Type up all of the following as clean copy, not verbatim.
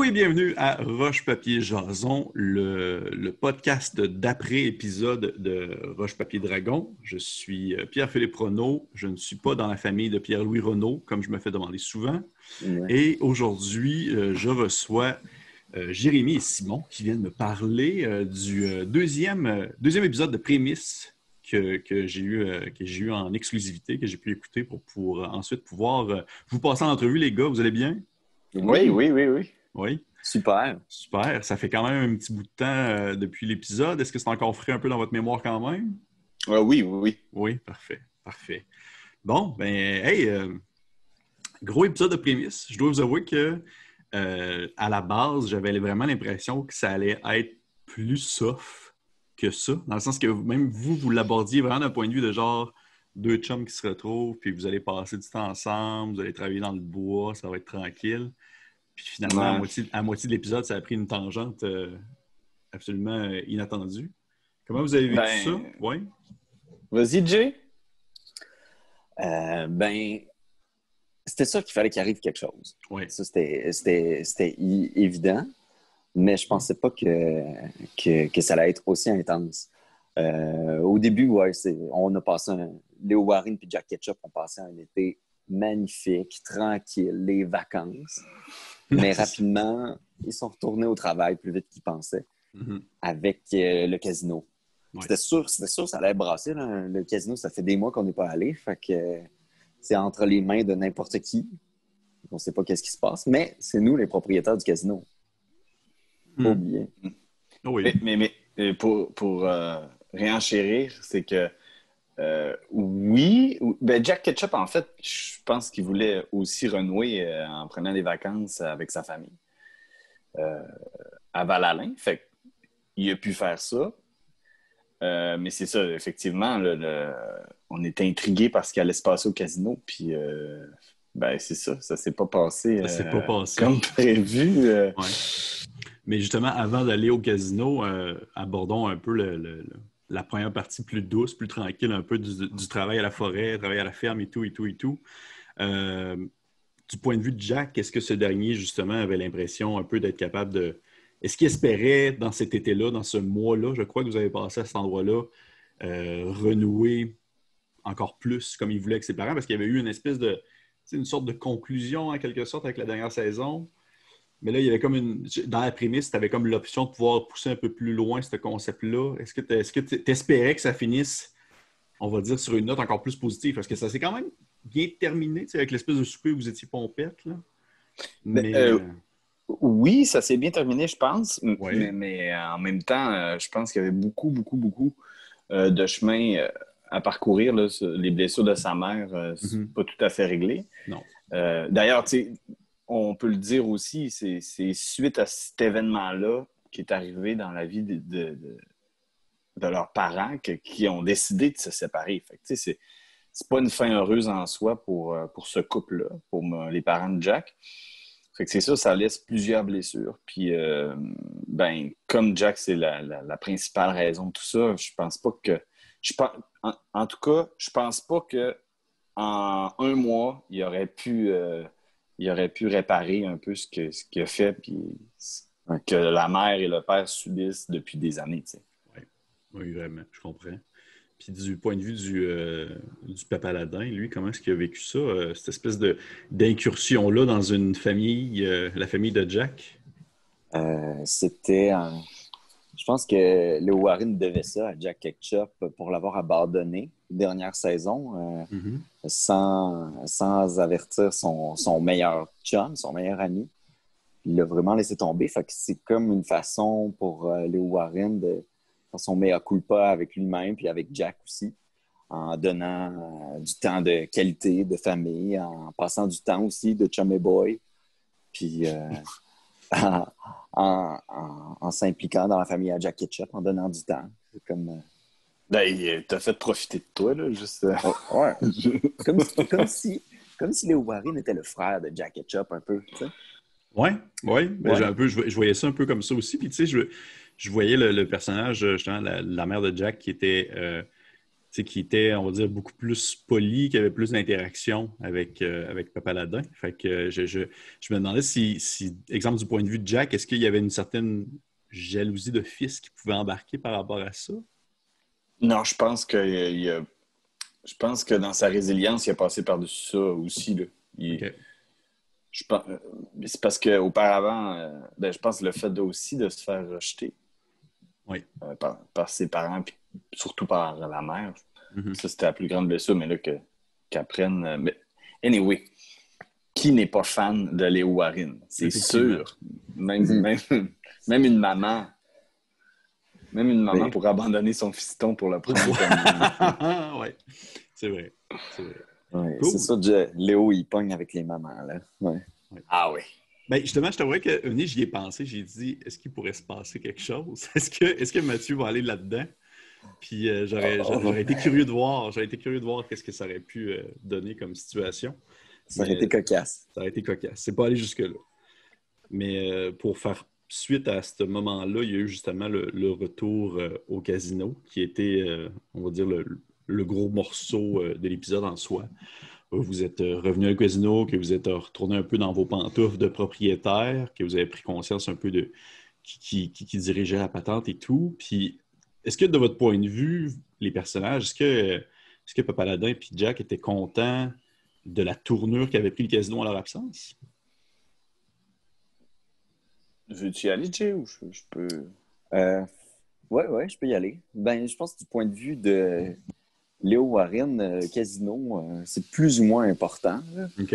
Allô et bienvenue à Roche Papier Jason, le podcast d'après-épisode de Roche Papier Dragon. Je suis Pierre-Philippe Renaud. Je ne suis pas dans la famille de Pierre-Louis Renaud, comme je me fais demander souvent. Ouais. Et aujourd'hui, je reçois Jérémy et Simon qui viennent me parler du deuxième épisode de Prémices que j'ai eu en exclusivité, que j'ai pu écouter pour ensuite pouvoir vous passer en entrevue, les gars. Vous allez bien? Oui. Oui. Super. Super. Ça fait quand même un petit bout de temps depuis l'épisode. Est-ce que c'est encore frais un peu dans votre mémoire quand même? Oui. Oui, parfait. Bon, ben, hey, gros épisode de Prémices. Je dois vous avouer que à la base, j'avais vraiment l'impression que ça allait être plus soft que ça, dans le sens que même vous l'abordiez vraiment d'un point de vue de genre deux chums qui se retrouvent, puis vous allez passer du temps ensemble, vous allez travailler dans le bois, ça va être tranquille. Puis finalement, à moitié de l'épisode, ça a pris une tangente absolument inattendue. Comment vous avez vécu ça? Oui. Vas-y, Jay. C'était sûr qu'il fallait qu'il arrive quelque chose. Ouais. Ça, c'était évident, mais je pensais pas que ça allait être aussi intense. Au début, on a passé Léo Warren et Jack Ketchup ont passé un été magnifique, tranquille, les vacances. Mais rapidement, ils sont retournés au travail plus vite qu'ils pensaient avec le casino. Ouais. C'était sûr, ça allait brasser. Là. Le casino, ça fait des mois qu'on n'est pas allé. Fait que c'est entre les mains de n'importe qui. On ne sait pas qu'est-ce qui se passe, mais c'est nous les propriétaires du casino. Pas oublier. Oui. Mais pour réenchérir, c'est que Jack Ketchup, en fait, je pense qu'il voulait aussi renouer en prenant des vacances avec sa famille à Val-Alain. Fait qu'il a pu faire ça. Mais c'est ça, effectivement, on était intrigués par ce qui allait se passer au casino. Puis, c'est ça, ça s'est pas passé, comme prévu. Ouais. Mais justement, avant d'aller au casino, abordons un peu la première partie plus douce, plus tranquille, un peu du travail à la forêt, travail à la ferme et tout. Du point de vue de Jack, est-ce que ce dernier, justement, avait l'impression un peu d'être capable de... Est-ce qu'il espérait, dans cet été-là, dans ce mois-là, je crois que vous avez passé à cet endroit-là, renouer encore plus comme il voulait avec ses parents? Parce qu'il y avait eu une espèce de... une sorte de conclusion, en quelque sorte, avec la dernière saison. Mais là, il y avait comme dans la prémisse, tu avais comme l'option de pouvoir pousser un peu plus loin ce concept-là. Est-ce que tu espérais que ça finisse, on va dire, sur une note encore plus positive? Parce que ça s'est quand même bien terminé, avec l'espèce de souper où vous étiez pompette, là. Oui, ça s'est bien terminé, je pense. Ouais. Mais en même temps, je pense qu'il y avait beaucoup de chemin à parcourir. Là. Les blessures de sa mère, c'est pas tout à fait réglé. Non. D'ailleurs, on peut le dire aussi, c'est suite à cet événement-là qui est arrivé dans la vie de leurs parents qui ont décidé de se séparer. Fait que, c'est pas une fin heureuse en soi pour ce couple-là, pour les parents de Jack. Fait que c'est ça, ça laisse plusieurs blessures. Puis, comme Jack, c'est la principale raison de tout ça, je pense pas que... En tout cas, je pense pas que en un mois, il aurait pu réparer un peu ce qu'il a fait, puis que la mère et le père subissent depuis des années. Oui, vraiment, je comprends. Puis du point de vue du papa Ladin, lui, comment est-ce qu'il a vécu ça, cette espèce d'incursion-là dans une famille, la famille de Jack? Je pense que Léo Warren devait ça à Jack Ketchup pour l'avoir abandonné dernière saison, sans avertir son meilleur chum, son meilleur ami. Il l'a vraiment laissé tomber. Fait que c'est comme une façon pour Léo Warren de faire son mea culpa avec lui-même puis avec Jack aussi, en donnant du temps de qualité, de famille, en passant du temps aussi de chum et boy, puis en s'impliquant dans la famille à Jack Ketchup, en donnant du temps. C'est comme... t'as fait profiter de toi, là, juste... Ouais. comme si Léo Warren était le frère de Jack Ketchup, un peu, tu sais. Oui. Je voyais ça un peu comme ça aussi. Puis, tu sais, je voyais le personnage, justement, la mère de Jack qui était qui était, on va dire, beaucoup plus poli, qui avait plus d'interaction avec Papa Ladin. Fait que je me demandais si, exemple, du point de vue de Jack, est-ce qu'il y avait une certaine jalousie de fils qui pouvait embarquer par rapport à ça? Non, je pense que dans sa résilience, il a passé par-dessus ça aussi. Là. OK. C'est parce qu'auparavant, je pense que le fait aussi de se faire rejeter Oui. par ses parents, puis surtout par la mère, Mhm. ça c'était la plus grande blessure, mais là qu'apprenne. Mais anyway, qui n'est pas fan de Léo Warren? C'est Effectivement. sûr. Même une maman. Même une maman Mais- pourrait abandonner son fiston pour le prendre comme... Oui, c'est vrai. C'est vrai. Ouais, Cool. c'est ça, Léo, il pogne avec les mamans, là. Ouais. Ah oui. Ben, justement, je t'avouerais que j'y ai pensé, j'ai dit, est-ce qu'il pourrait se passer quelque chose? Est-ce que Mathieu va aller là-dedans? Puis j'aurais été curieux de voir. J'aurais été curieux de voir qu'est-ce que ça aurait pu donner comme situation. Ça aurait Mais été cocasse. ça aurait été cocasse. C'est pas allé jusque-là. Mais pour faire suite à ce moment-là, il y a eu justement le retour au casino, qui était, on va dire, le gros morceau de l'épisode en soi. Vous êtes revenu au casino, que vous êtes retourné un peu dans vos pantoufles de propriétaire, que vous avez pris conscience un peu de qui dirigeait la patente et tout. Puis, est-ce que de votre point de vue, les personnages, est-ce que Papa Ladin et Jack étaient contents de la tournure qu'avait pris le casino en leur absence? Veux-tu y aller, Jay, ou je peux... Ouais, je peux y aller. Ben, je pense que du point de vue de Léo Warren, Casino, c'est plus ou moins important, là. OK.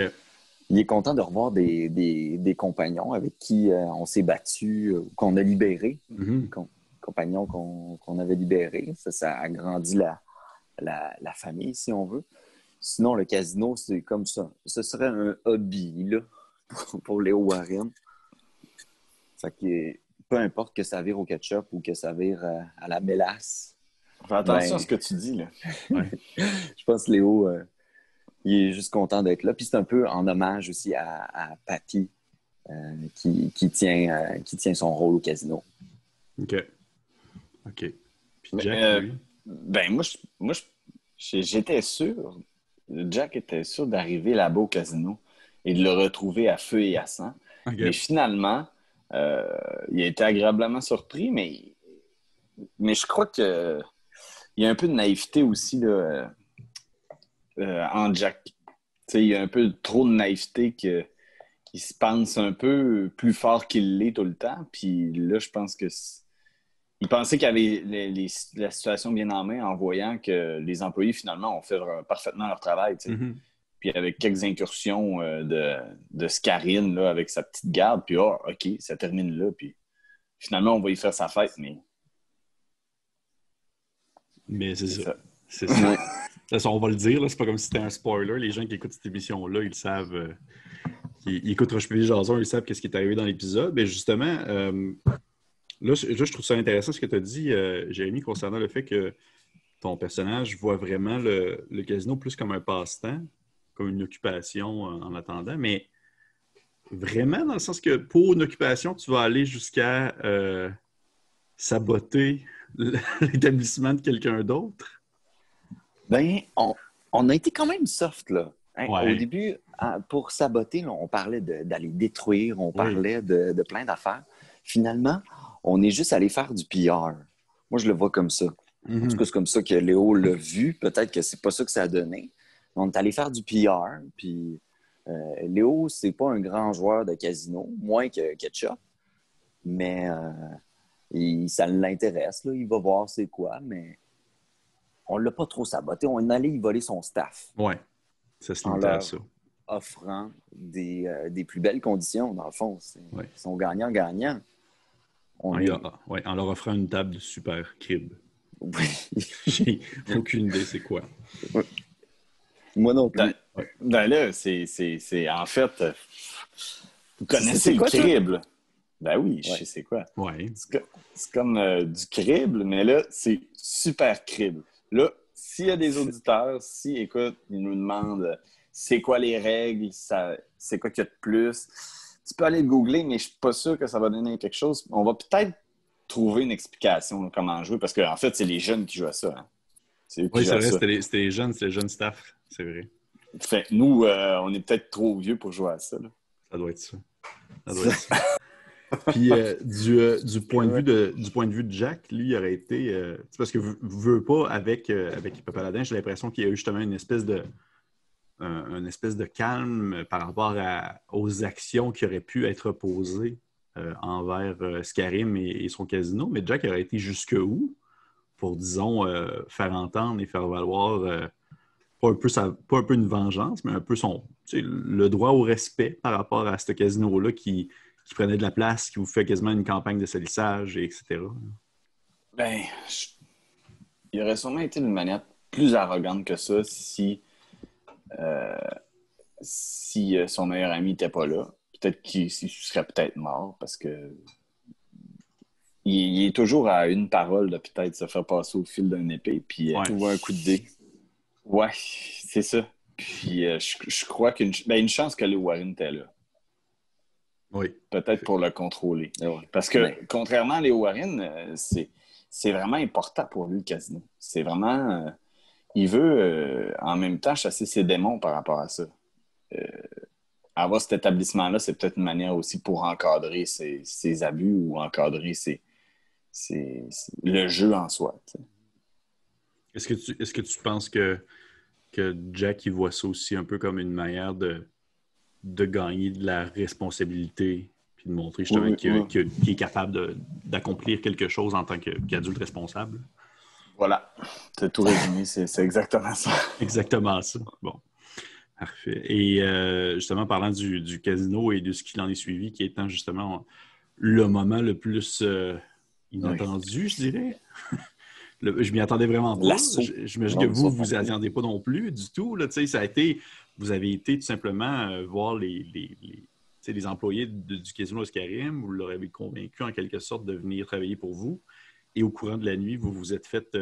Il est content de revoir des compagnons avec qui on s'est battu, qu'on a libérés, Mhm. compagnons qu'on avait libérés. Ça agrandit la famille, si on veut. Sinon, le casino, c'est comme ça. Ce serait un hobby, là, pour Léo Warren. Fait que peu importe que ça vire au ketchup ou que ça vire à la mélasse. Fais attention Ben, à ce que tu dis, là. Ouais. je pense que Léo, il est juste content d'être là. Puis c'est un peu en hommage aussi à Patty, qui tient son rôle au casino. OK. OK. Puis Mais, Jack, lui? j'étais sûr, Jack était sûr d'arriver là-bas au casino et de le retrouver à feu et à sang. OK. Mais finalement, il a été agréablement surpris, mais je crois que il y a un peu de naïveté aussi là, en Jack. Tu sais, il y a un peu trop de naïveté qu'il se pense un peu plus fort qu'il l'est tout le temps. Puis là, je pense que il pensait qu'il avait la situation bien en main en voyant que les employés, finalement, ont fait parfaitement leur travail. Tu sais. Mhm. Puis avec quelques incursions de Scarine là, avec sa petite garde, puis OK, ça termine là. Puis finalement, on va y faire sa fête, mais Mais c'est c'est ça. ça. C'est ça. De toute façon, on va le dire, là, c'est pas comme si c'était un spoiler. Les gens qui écoutent cette émission-là, ils savent. Ils écoutent Roche Pavie Jason, ils savent qu'est-ce qui est arrivé dans l'épisode. Mais justement, là, je trouve ça intéressant ce que tu as dit, Jérémy, concernant le fait que ton personnage voit vraiment le casino plus comme un passe-temps, comme une occupation en attendant. Mais vraiment, dans le sens que pour une occupation, tu vas aller jusqu'à saboter l'établissement de quelqu'un d'autre. Ben, on a été quand même soft, là. Hein? Ouais. Au début, pour saboter, là, on parlait d'aller détruire, on parlait de plein d'affaires. Finalement, on est juste allé faire du PR. Moi, je le vois comme ça. En tout cas, c'est comme ça que Léo l'a vu. Peut-être que c'est pas ça que ça a donné. On est allé faire du PR. Puis Léo, c'est pas un grand joueur de casino, moins que Ketchup. Mais ça l'intéresse, là. Il va voir c'est quoi, mais on l'a pas trop saboté. On est allé y voler son staff Ouais, ça se en limitait à leur ça. offrant des plus belles conditions. Dans le fond, Ouais. ils sont gagnants-gagnants. En leur offrant une table de super crib. Oui. J'ai aucune idée c'est quoi. Moi non plus. Ben là, c'est en fait, vous connaissez C'est le quoi, ça? crible. Ben oui, je Ouais. sais c'est quoi. Ouais. C'est comme du crible, mais là, c'est super crible. Là, s'il y a des auditeurs, écoute, ils nous demandent c'est quoi les règles, c'est quoi qu'il y a de plus, tu peux aller le googler, mais je suis pas sûr que ça va donner quelque chose. On va peut-être trouver une explication de comment jouer, parce qu'en fait, c'est les jeunes qui jouent à ça. Hein. C'est eux qui Oui, c'est gèrent vrai, ça. c'était les jeunes staff, c'est vrai. Fait que nous, on est peut-être trop vieux pour jouer à ça. Là. Ça doit être ça. Ça doit être ça. Puis du point de vue de Jack, lui, il aurait été. C'est parce que vous veux pas avec Papaladin, j'ai l'impression qu'il y a eu justement une espèce de calme par rapport aux actions qui auraient pu être posées envers Scarim et son casino. Mais Jack aurait été jusque où pour, disons, faire entendre et faire valoir pas un peu une vengeance, mais un peu le droit au respect par rapport à ce casino-là qui prenait de la place, qui vous fait quasiment une campagne de salissage, etc. Ben, il aurait sûrement été d'une manière plus arrogante que ça si son meilleur ami n'était pas là. Peut-être qu'il serait peut-être mort parce que il est toujours à une parole de peut-être se faire passer au fil d'un épée. Puis, Ouais. Ou un coup de dé. ouais, c'est ça. Puis je crois une chance que Leo Warren était là. Oui. Peut-être pour le contrôler. Ouais. Parce que, Mais- contrairement à Léo Warren, c'est vraiment important pour lui, le casino. C'est vraiment... il veut, en même temps, chasser ses démons par rapport à ça. Avoir cet établissement-là, c'est peut-être une manière aussi pour encadrer ses abus ou encadrer le jeu en soi. Tu sais. Est-ce que tu penses que Jack il voit ça aussi un peu comme une manière de gagner de la responsabilité puis de montrer justement Oui, oui. qu'il est capable d'accomplir quelque chose en tant qu'adulte responsable? Voilà. C'est tout résumé, c'est exactement ça. Exactement ça. Bon, parfait. Et justement, parlant du casino et de ce qu'il en est suivi, qui étant justement le moment le plus inattendu, je dirais. Je m'y attendais vraiment pas. L'assaut. J'imagine Non, que nous vous autres non plus. attendez pas non plus du tout. Là, vous avez été tout simplement voir les employés du casino Oscarim. Vous leur avez convaincu en quelque sorte de venir travailler pour vous. Et au courant de la nuit, vous vous êtes fait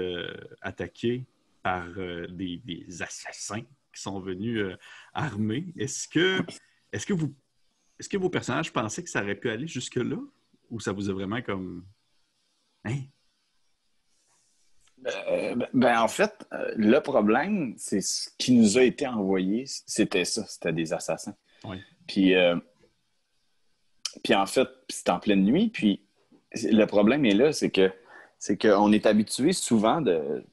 attaquer par des assassins qui sont venus armés. Est-ce que vos personnages pensaient que ça aurait pu aller jusque-là? Ou ça vous a vraiment comme... Hein? En fait, le problème, c'est ce qui nous a été envoyé, c'était ça, c'était des assassins. Oui. Puis en fait, c'était en pleine nuit, puis le problème est là, c'est qu'on est habitué souvent de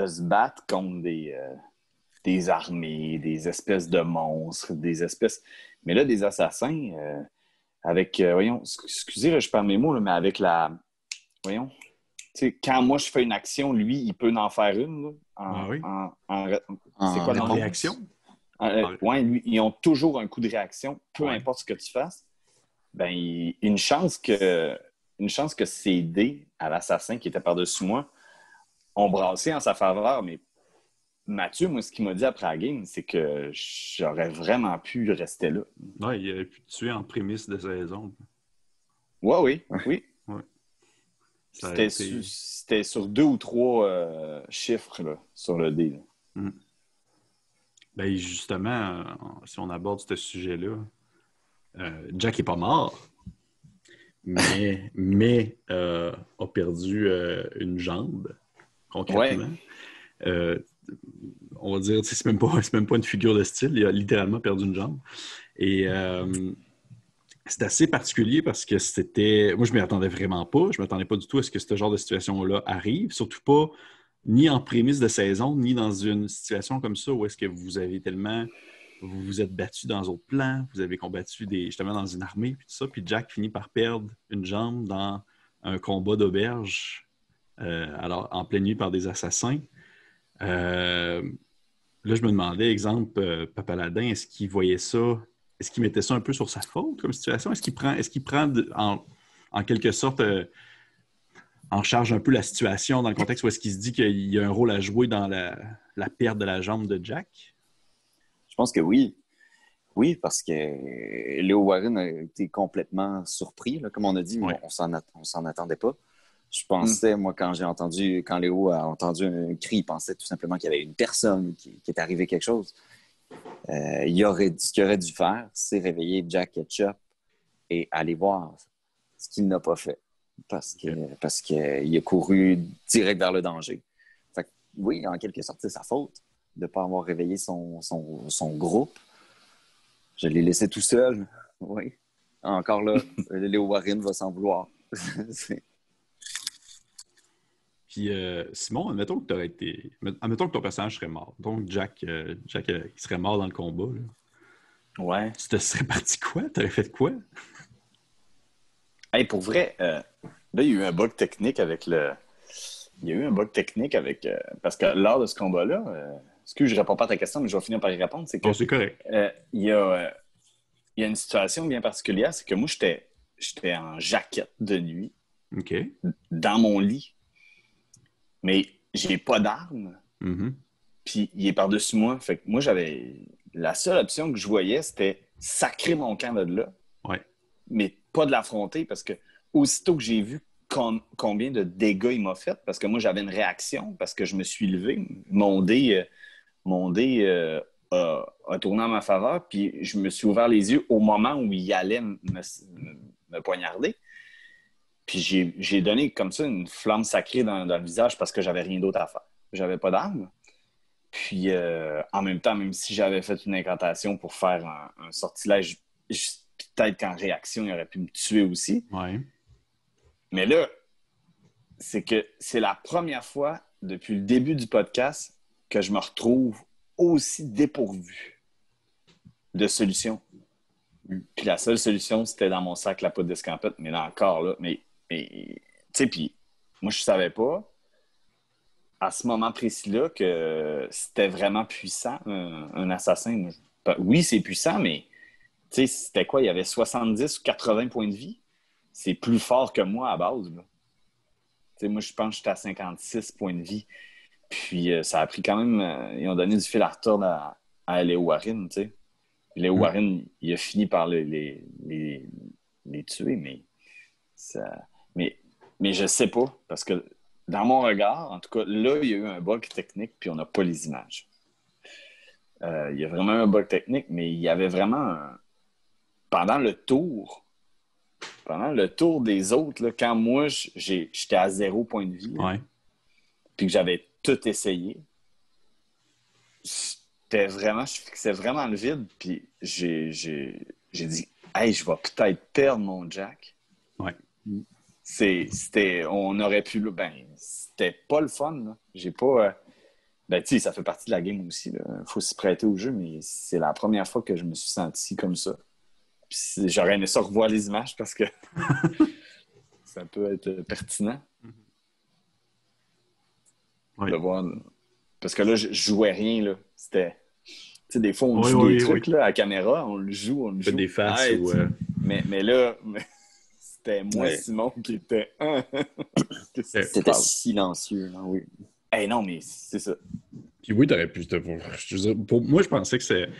se battre contre des armées, des espèces de monstres, des espèces... Mais là, des assassins, avec, voyons, excusez, là, je perds mes mots, là, mais avec voyons, tu sais, quand moi je fais une action, lui, il peut en faire une. Là, Ah oui? c'est quoi le En nom? réaction? Oui, lui, ils ont toujours un coup de réaction, peu Ouais. importe ce que tu fasses. Ben, une chance que ces dés à l'assassin qui était par-dessus moi ont brassé en sa faveur. Mais Mathieu, moi, ce qu'il m'a dit après la game, c'est que j'aurais vraiment pu rester là. Oui, il aurait pu te tuer en prémisse de saison. Oui. Ouais. Ça a C'était, été... c'était sur 2 ou 3 chiffres là, sur le dé. Là. Ben justement, si on aborde ce sujet-là, Jack n'est pas mort, mais a perdu une jambe, concrètement. Ouais. On va dire, c'est même pas une figure de style, il a littéralement perdu une jambe. Et c'est assez particulier parce que c'était... Moi, je ne m'y attendais vraiment pas. Je ne m'attendais pas du tout à ce que ce genre de situation-là arrive, surtout pas ni en prémisse de saison, ni dans une situation comme ça où est-ce que vous avez tellement... Vous vous êtes battu dans d'autres plans, vous avez combattu justement dans une armée, puis tout ça, puis Jack finit par perdre une jambe dans un combat d'auberge, alors en pleine nuit par des assassins. Là, je me demandais, exemple, Papaladin, est-ce qu'il voyait ça, est-ce qu'il mettait ça un peu sur sa faute comme situation? Est-ce qu'il prend en quelque sorte en charge un peu la situation dans le contexte où est-ce qu'il se dit qu'il y a un rôle à jouer dans la perte de la jambe de Jack? Je pense que oui. Oui, parce que Léo Warren a été complètement surpris. Là, comme on a dit, Ouais. on s'en attendait pas. Je pensais, moi, quand Léo a entendu un cri, il pensait tout simplement qu'il y avait une personne qui est arrivé quelque chose. Ce qu'il aurait dû faire, c'est réveiller Jack Ketchup et aller voir, ce qu'il n'a pas fait. Parce qu'il a couru direct vers le danger. Fait que oui, en quelque sorte, c'est sa faute de ne pas avoir réveillé son groupe. Je l'ai laissé tout seul. Oui. Encore là, Léo Warren va s'en vouloir. Puis, Simon, admettons que ton personnage serait mort. Donc, Jack, il serait mort dans le combat. Là. Ouais. Tu te serais parti quoi? T'aurais fait quoi? Hey, pour vrai, là, il y a eu un bug technique avec le. Il y a eu un bug technique avec. Parce que lors de ce combat-là, excuse, je réponds pas à ta question, mais je vais finir par y répondre. C'est que. Bon, c'est correct. Il y a une situation bien particulière, c'est que moi, j'étais en jaquette de nuit, OK. dans mon lit, mais j'ai pas d'arme. Mm-hmm. Puis il est par-dessus moi. Fait que moi, la seule option que je voyais, c'était sacrer mon camp de là. Ouais. Mais pas de l'affronter parce que aussitôt que j'ai vu combien de dégâts il m'a fait, parce que moi, j'avais une réaction, parce que je me suis levé, mon dé a tourné en ma faveur, puis je me suis ouvert les yeux au moment où il allait me poignarder. Puis j'ai donné comme ça une flamme sacrée dans le visage parce que j'avais rien d'autre à faire. J'avais pas d'arme. Puis en même temps, même si j'avais fait une incantation pour faire un sortilège, peut-être qu'en réaction, il aurait pu me tuer aussi. Ouais. Mais là, c'est que c'est la première fois depuis le début du podcast que je me retrouve aussi dépourvu de solutions. Puis la seule solution, c'était dans mon sac la poudre d'escampette. Mais là encore, là, mais tu sais, puis moi, je savais pas à ce moment précis-là que c'était vraiment puissant, un assassin. Oui, c'est puissant, mais tu sais, c'était quoi? Il y avait 70 ou 80 points de vie. C'est plus fort que moi à base. Là. Tu sais, moi, je pense que j'étais à 56 points de vie. Puis ça a pris quand même... ils ont donné du fil à retordre à Léo Warren, tu sais. Léo Warren, il a fini par les tuer, mais je sais pas, parce que dans mon regard, en tout cas, là, il y a eu un bug technique, puis on n'a pas les images. Il y a vraiment un bug technique, mais il y avait vraiment pendant le tour des autres, là, quand moi, j'étais à 0 point de vie, là, puis que j'avais tout essayé, je fixais vraiment le vide, puis j'ai dit « Hey, je vais peut-être perdre mon Jack. » Ouais. On aurait pu... c'était pas le fun. Là. J'ai pas... tu sais, ça fait partie de la game aussi. Il faut s'y prêter au jeu, mais c'est la première fois que je me suis senti comme ça. Puis j'aurais aimé ça revoir les images parce que ça peut être pertinent. Ouais. De voir... Parce que là, je jouais rien. Là. C'était... Tu sais, des fois, on joue des trucs là, à la caméra, on le joue. Fait des faces ou... Mais là... C'était moi, Simon, qui était... C'était silencieux, hein, oui. Hey, non, mais c'est ça. Puis oui, t'aurais pu... moi, je pensais que c'est...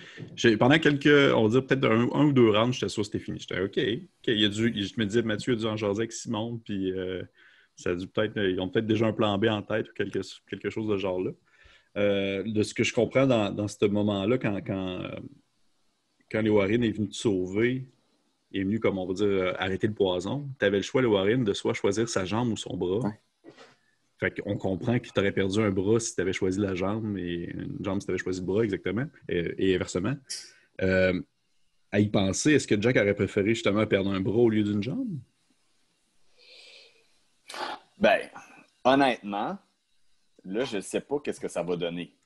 Pendant on va dire peut-être un ou deux rounds, j'étais sûr que c'était fini. J'étais OK. Je me disais, Mathieu a dû en jaser avec Simon, puis ça a dû ils ont peut-être déjà un plan B en tête ou quelque chose de ce genre-là. De ce que je comprends dans ce moment-là, quand Léo Warren est venu te sauver, il est venu, comme on va dire, arrêter le poison, tu avais le choix, Léo Warren, de soit choisir sa jambe ou son bras. Ouais. Fait qu'on comprend que tu aurais perdu un bras si tu avais choisi la jambe et une jambe si tu avais choisi le bras, exactement, et inversement. À y penser, est-ce que Jack aurait préféré justement perdre un bras au lieu d'une jambe? Honnêtement, là, je ne sais pas qu'est-ce que ça va donner.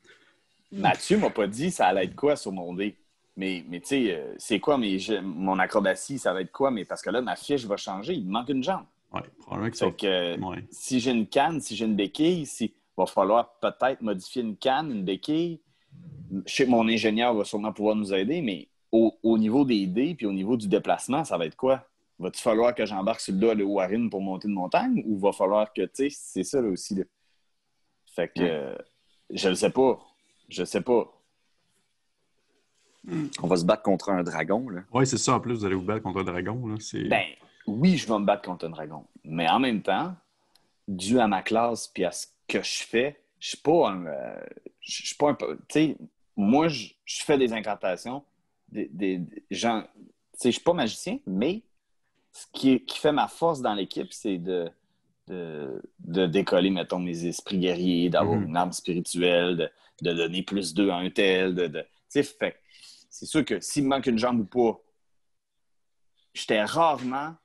Mathieu m'a pas dit ça allait être quoi sur mon dé. Mais tu sais, c'est quoi mon acrobatie, ça va être quoi? Mais parce que là, ma fiche va changer, il me manque une jambe. Oui, probablement que ça. Si j'ai une canne, si j'ai une béquille, il va falloir peut-être modifier une canne, une béquille. Je sais que mon ingénieur va sûrement pouvoir nous aider, mais au niveau des dés puis au niveau du déplacement, ça va être quoi? Va-t-il falloir que j'embarque sur le dos de Warren pour monter une montagne ou va falloir que, tu sais, c'est ça là aussi. Là. Fait que je ne sais pas. Je sais pas. On va se battre contre un dragon, là. Oui, c'est ça. En plus, vous allez vous battre contre un dragon. Là. Oui, je vais me battre contre un dragon. Mais en même temps, dû à ma classe et à ce que je fais, je suis pas un... tu sais, moi, je fais des incantations. Des gens... Tu sais, je suis pas magicien, mais ce qui fait ma force dans l'équipe, c'est de de décoller, mettons, mes esprits guerriers, d'avoir une arme spirituelle, de donner plus 2 à un tel. Tu sais, fait c'est sûr que s'il me manque une jambe ou pas, j'étais rarement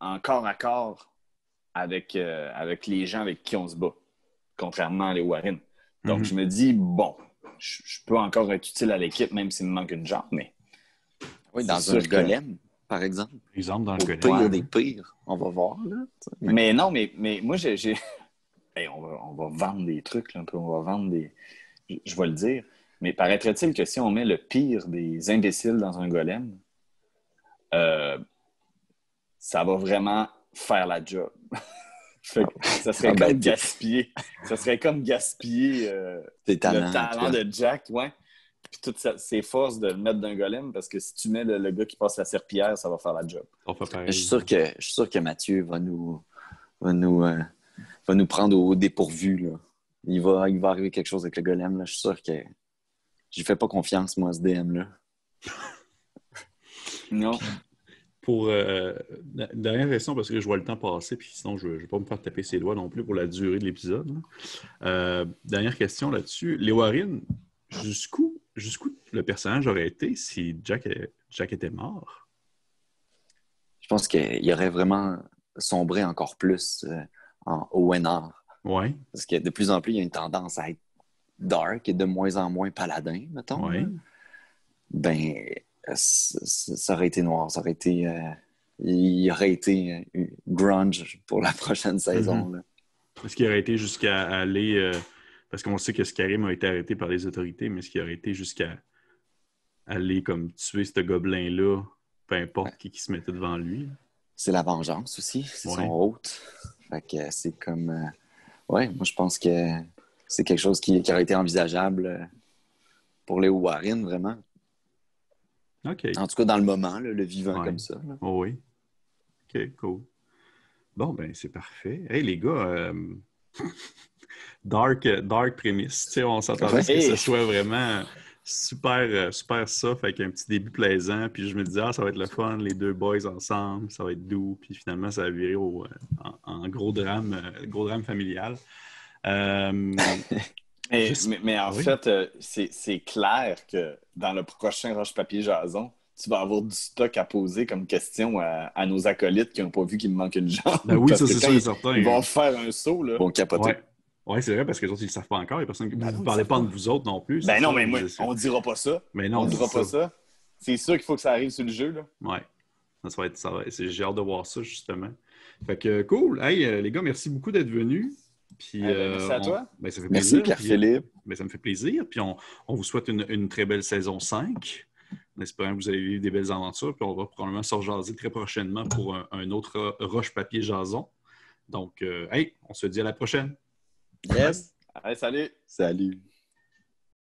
en corps à corps avec les gens avec qui on se bat, contrairement à les Warren. Donc, je me dis, bon, je peux encore être utile à l'équipe, même s'il me manque une jambe, mais... Oui, dans un golem, par exemple. Exemple, dans le Au golem. pire des pires, on va voir. Là. Mais non, mais moi, j'ai... Hey, on va vendre des trucs, là, on va vendre des... Je vais le dire, mais paraîtrait-il que si on met le pire des imbéciles dans un golem, ça va vraiment faire la job. Ça serait comme gaspiller. Ça serait comme gaspiller le talent de Jack, ouais. Puis toutes ses forces de le mettre d'un golem, parce que si tu mets le gars qui passe la serpillière, ça va faire la job. Je suis sûr que Mathieu va nous prendre au dépourvu. Là. Il va arriver quelque chose avec le golem. Là. Je suis sûr que je lui fais pas confiance, moi, à ce DM-là. Non. Pour dernière question, parce que je vois le temps passer, puis sinon je ne vais pas me faire taper ses doigts non plus pour la durée de l'épisode. Dernière question là-dessus. Les Warren, jusqu'où le personnage aurait été si Jack était mort? Je pense qu'il aurait vraiment sombré encore plus en ONR. Oui. Parce que de plus en plus, il y a une tendance à être dark et de moins en moins paladin, mettons. Oui. Ben, ça aurait été noir. Ça aurait été... il aurait été grunge pour la prochaine saison. Là. Est-ce qu'il aurait été jusqu'à aller... parce qu'on sait que Skyrim a été arrêté par les autorités, mais est-ce qu'il aurait été jusqu'à aller comme tuer ce gobelin-là, peu importe qui se mettait devant lui? C'est la vengeance aussi. C'est son hôte. Fait que c'est comme... moi je pense que c'est quelque chose qui aurait été envisageable pour les Warren, vraiment. OK. En tout cas, dans le moment, là, le vivant comme ça. Là. Oh oui. OK, cool. Bon, ben c'est parfait. Hey, les gars, dark prémisse. Tu sais, on s'attendait à ce que ce soit vraiment super soft, avec un petit début plaisant. Puis je me disais, ça va être le fun, les deux boys ensemble, ça va être doux. Puis finalement, ça a viré en gros drame familial. Mais en fait, c'est clair que dans le prochain Roche-Papier-Jason, tu vas avoir du stock à poser comme question à nos acolytes qui n'ont pas vu qu'il me manque une jambe. Ben oui, ça, c'est sûr et certain. Ils vont faire un saut, là. Ils vont capoter. Oui, c'est vrai, parce que les autres, ils ne le savent pas encore. Les personnes... Vous ne parlez pas de vous autres non plus. Ben non, mais moi, on ne dira pas ça. Mais non, on ne dira pas ça. C'est sûr qu'il faut que ça arrive sur le jeu, là. Oui. Ça va être... J'ai hâte de voir ça, justement. Fait que, cool. Hey, les gars, merci beaucoup d'être venus. Puis, merci à toi. Ben, ça fait plaisir. Merci, Pierre-Philippe. Ça me fait plaisir. Puis, on vous souhaite une très belle saison 5. En espérant que vous allez vivre des belles aventures. Puis, on va probablement se rejaser très prochainement pour un autre Roche-Papier-Jason. Donc, hey, on se dit à la prochaine. Yes. Allez, salut. Salut.